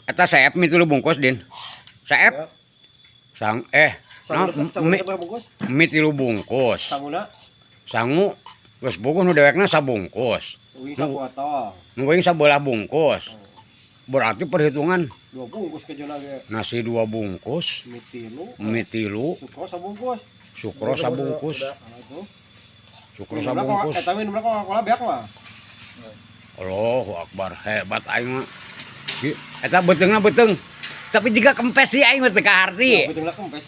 Eta saep mie 3 bungkus, Din. Saep. Sang mie 3 bungkus. Sanguna Sangu geus bungkus nu dewekna sabungkus. uing sapotong. Nu uing sabelah bungkus. Berarti perhitungan 2 bungkus ke jona ge. nasi 2 bungkus, Mie 3, mie 3, sukro sabungkus. sukro sabungkus. Nah, itu. Sukro sabungkus. Eta mie berapa kola beak mah. Allahu Akbar, hebat aing mah. Eta beteungna beteung. Tapi jika kempes sih aing mah teu kaharti. Beteungna kempes.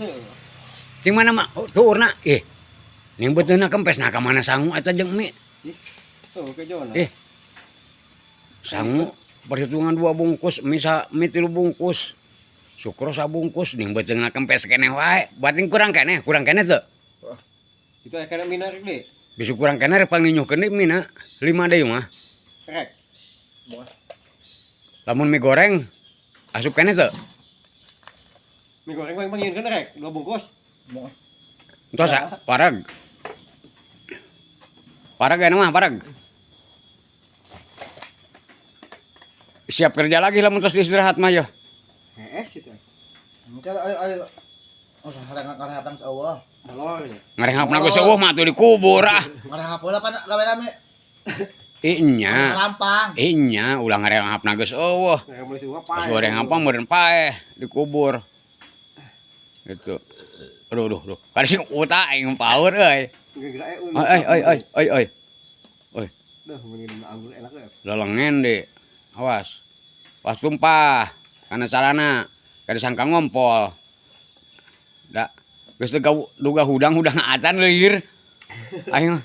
Cing mana mah tuurna ning beteungna kempes nah ka mana sangu eta jeung mie. Tuh ke jona. Sangu perhitungan 2 bungkus, mie 3 bungkus. Sukro sabungkus ning beteungna kempes keneh wae. Bating kurang keneh teu? Itu aya mina rek deui. Bisa kurang keneh rek pangninyuhkeun deui mina 5 deui mah. Rek. Lamun mie goreng asup keneh teu? Mie goreng paling pangieunkeun rek 2 bungkus. Entos parag. Parag aya mah parag. Siap kerja lagi lamun tos istirahat mah ya. Heeh situ. Mungkin ada ngarehapan Allah. Halo. Ngarehapna geus eueuh mah atuh dikubur ah. Ngarehap heula pan gawe rame. Inya. Rampang. Inya ulah ngarehapna geus eueuh. Kayak mulai suap Pas goreng apa meureun paeh dikubur. Gitu. Aduh. Kada sing uta aing paur euy. Oi. Duh, mending anggur enak ya. Lelengen deh. Awas. Pas tumpah kana carana kada sangka ngompol. Da geus duga hudang acan leuwir. Aing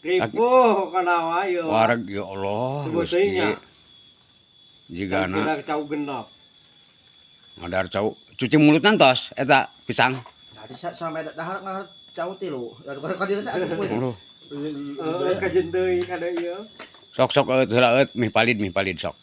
Ripuh kana wae. wareg ya Allah. Sebuteunya. Jigana Kita cau genep. ngadar cau cuci mulut nantos eta pisang. Tadi sampai dahar jauh tilu. Ka dieu teh aku. Aduh. Kajen deui kada ieu. Sok eut heula eut mih palid sok.